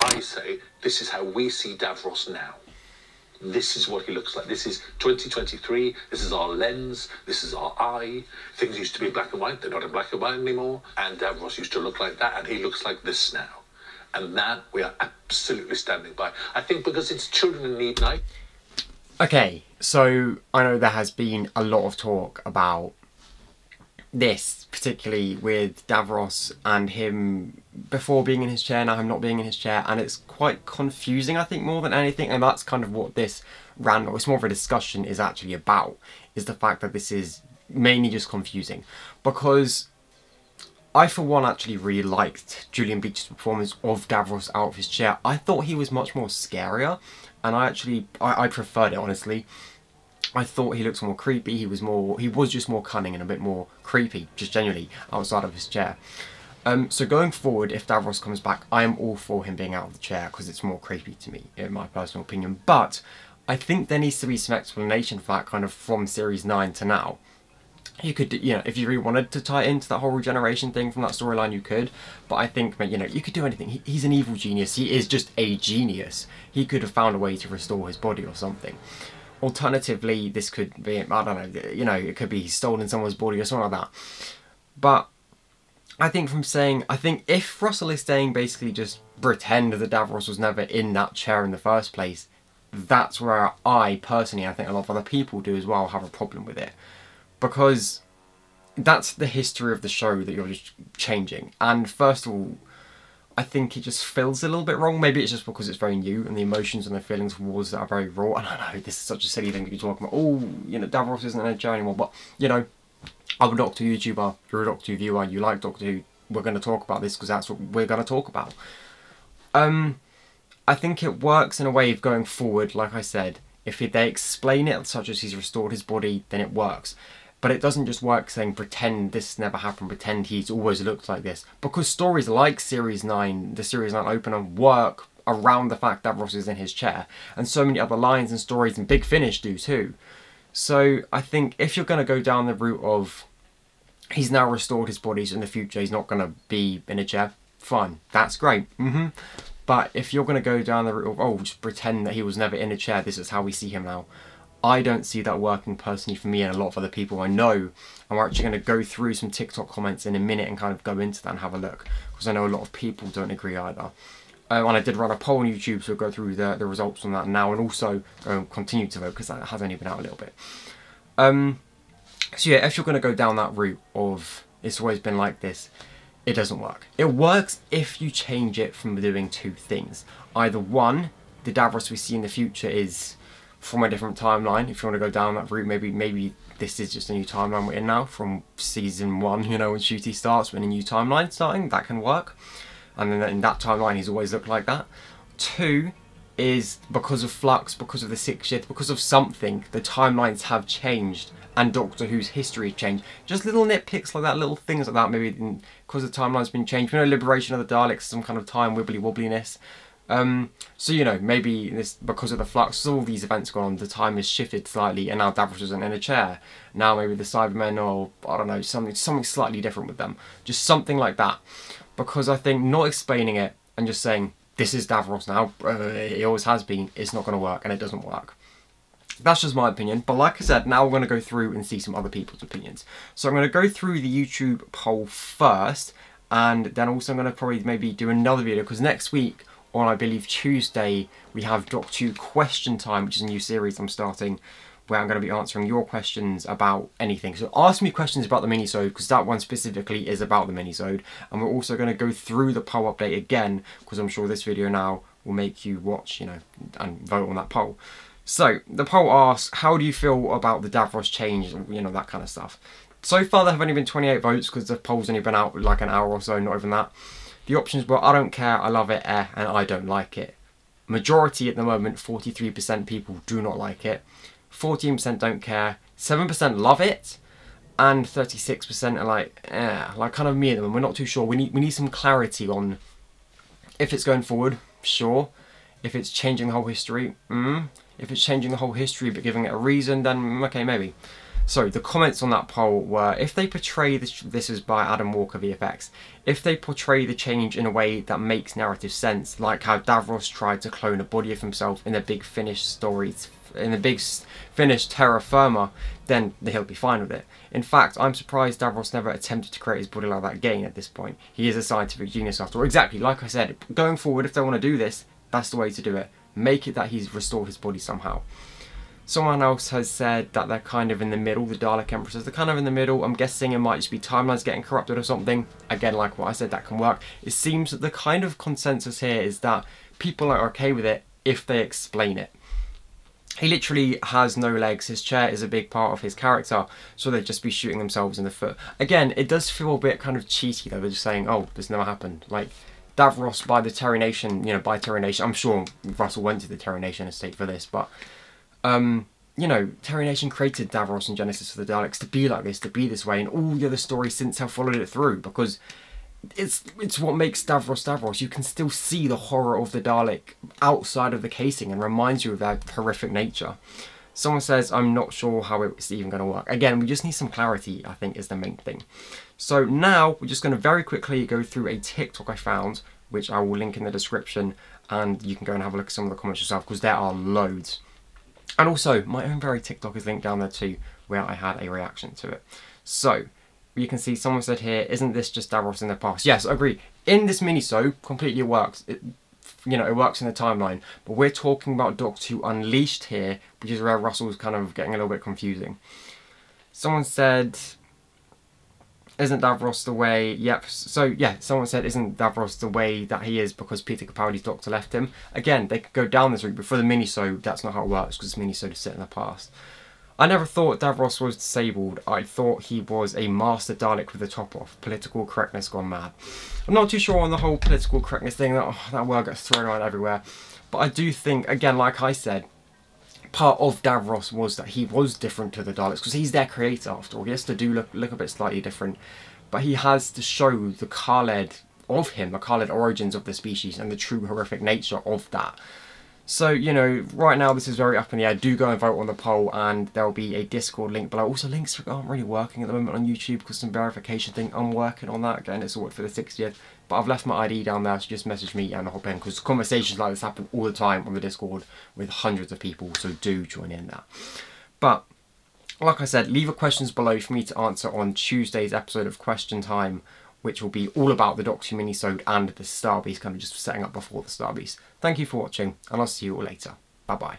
I say this is how we see Davros now. This is what he looks like. This is 2023. This is our lens. This is our eye. Things used to be black and white. They're not in black and white anymore. And Davros used to look like that, and he looks like this now. And that we are absolutely standing by. I think because it's Children in Need night. Okay, so I know there has been a lot of talk about this, particularly with Davros and him before being in his chair, now him not being in his chair, and it's quite confusing, I think, more than anything, and that's kind of what this rant, or it's more of a discussion, is actually about, is the fact that this is mainly just confusing, because I, for one, actually really liked Julian Beach's performance of Davros out of his chair. I thought he was much more scarier, and I preferred it, honestly. I thought he looked more creepy, he was just more cunning and a bit more creepy, just genuinely, outside of his chair. So going forward, if Davros comes back, I am all for him being out of the chair, because it's more creepy to me, in my personal opinion. But I think there needs to be some explanation for that, kind of from Series 9 to now. You could, you know, if you really wanted to tie it into that whole regeneration thing from that storyline, you could. But I think, you know, you could do anything. He's an evil genius. He is just a genius. He could have found a way to restore his body or something. Alternatively, this could be, I don't know, you know, it could be he's stolen someone's body or something like that. But I think if Russell is saying basically just pretend that Davros was never in that chair in the first place, that's where I personally, I think a lot of other people do as well, have a problem with it. Because that's the history of the show that you're just changing. And first of all, I think it just feels a little bit wrong. Maybe it's just because it's very new and the emotions and the feelings towards that are very raw. And I know this is such a silly thing to be talking about. Oh, you know, Davros isn't in a chair anymore. But, you know, I'm a Doctor Who YouTuber. You're a Doctor Who viewer. You like Doctor Who. We're going to talk about this because that's what we're going to talk about. I think it works in a way of going forward, like I said. If they explain it such as he's restored his body, then it works. But it doesn't just work saying pretend this never happened, pretend he's always looked like this. Because stories like Series 9, the Series 9 opener, work around the fact that Ross is in his chair. And so many other lines and stories and Big Finish do too. So I think if you're going to go down the route of he's now restored his body, so in the future he's not going to be in a chair, fine, that's great. But if you're going to go down the route of, oh, just pretend that he was never in a chair, this is how we see him now, I don't see that working personally for me and a lot of other people I know. And we're actually going to go through some TikTok comments in a minute and kind of go into that and have a look. Because I know a lot of people don't agree either. And I did run a poll on YouTube, so we'll go through the results on that now. And also continue to vote, because that has only been out a little bit. So yeah, if you're going to go down that route of it's always been like this, it doesn't work. It works if you change it from doing two things. Either one, the Davros we see in the future is from a different timeline. If you want to go down that route, maybe this is just a new timeline we're in now from season 1, you know, when Shooty starts, when a new timeline starting, that can work. And then in that timeline he's always looked like that. 2 is because of Flux, because of the 6th shift, because of something, the timelines have changed and Doctor Who's history changed. Just little nitpicks like that, little things like that, maybe because the timeline's been changed. You know, liberation of the Daleks, some kind of time wibbly-wobbliness. So, you know, maybe this because of the Flux, all these events gone on, the time has shifted slightly and now Davros isn't in a chair. Now maybe the Cybermen, or I don't know, something slightly different with them. Just something like that. Because I think not explaining it and just saying, this is Davros now, it always has been, it's not going to work, and it doesn't work. That's just my opinion, but like I said, now we're going to go through and see some other people's opinions. So I'm going to go through the YouTube poll first, and then also I'm going to probably maybe do another video, because next week, on I believe Tuesday, we have Doctor Who Question Time, which is a new series I'm starting, where I'm going to be answering your questions about anything. So ask me questions about the minisode, because that one specifically is about the minisode. And we're also going to go through the poll update again, because I'm sure this video now will make you watch, you know, and vote on that poll. So the poll asks, how do you feel about the Davros change, you know, that kind of stuff. So far there have only been 28 votes, because the poll's only been out like an hour or so, not even that. The options were, I don't care, I love it, and I don't like it. Majority at the moment, 43% people do not like it. 14% don't care, 7% love it, and 36% are like kind of me at the moment. We're not too sure. We need some clarity on if it's going forward, sure. If it's changing the whole history, If it's changing the whole history but giving it a reason, then okay, maybe. So the comments on that poll were, if they portray this is by Adam Walker VFX, if they portray the change in a way that makes narrative sense, like how Davros tried to clone a body of himself in the Big Finish stories, in the Big Finish Terra Firma, then he'll be fine with it. In fact, I'm surprised Davros never attempted to create his body like that again at this point. He is a scientific genius after all. Exactly, like I said, going forward, if they want to do this, that's the way to do it. Make it that he's restored his body somehow. Someone else has said that they're kind of in the middle, the Dalek Empresses, they're kind of in the middle. I'm guessing it might just be timelines getting corrupted or something. Again, like what I said, that can work. It seems that the kind of consensus here is that people are okay with it if they explain it. He literally has no legs, his chair is a big part of his character, so they'd just be shooting themselves in the foot. Again, it does feel a bit kind of cheesy though, they're just saying, oh, this never happened. Like, Davros by the Terry Nation, you know, by Terry Nation, I'm sure Russell went to the Terry Nation estate for this, but, you know, Terry Nation created Davros and Genesis for the Daleks to be like this, to be this way, and all the other stories since have followed it through, because it's what makes Davros Davros. You can still see the horror of the Dalek outside of the casing and reminds you of their horrific nature. Someone says, I'm not sure how it's even going to work. Again, we just need some clarity, I think, is the main thing. So now we're just going to very quickly go through a TikTok I found, which I will link in the description, and you can go and have a look at some of the comments yourself, because there are loads. And also, my own very TikTok is linked down there too, where I had a reaction to it. So, you can see someone said here, isn't this just Davros in the past? Yes, I agree. In this mini-so, completely works. You know, it works in the timeline. But we're talking about Doctor Who Unleashed here, which is where Russell's kind of getting a little bit confusing. Someone said, isn't Davros the way... Yep, so yeah, someone said, isn't Davros the way that he is because Peter Capaldi's Doctor left him? Again, they could go down this route, but for the mini-so, that's not how it works, because this mini-so is set in the past. I never thought Davros was disabled. I thought he was a master Dalek with the top off. Political correctness gone mad. I'm not too sure on the whole political correctness thing. That word gets thrown around everywhere. But I do think, again, like I said, part of Davros was that he was different to the Daleks, because he's their creator after all. He has to do look a bit slightly different. But he has to show the Khaled of him, the Khaled origins of the species and the true horrific nature of that. So, you know, right now this is very up in the air. Do go and vote on the poll, and there will be a Discord link below. Also, links aren't really working at the moment on YouTube because some verification thing. I'm working on that, getting it sorted for the 60th. But I've left my ID down there, so just message me and I'll hop in, because conversations like this happen all the time on the Discord with hundreds of people, so do join in that. But, like I said, leave your questions below for me to answer on Tuesday's episode of Question Time, which will be all about the Doctor Who mini-sode and the Starbeast, kind of just setting up before the Starbeast. Thank you for watching, and I'll see you all later. Bye-bye.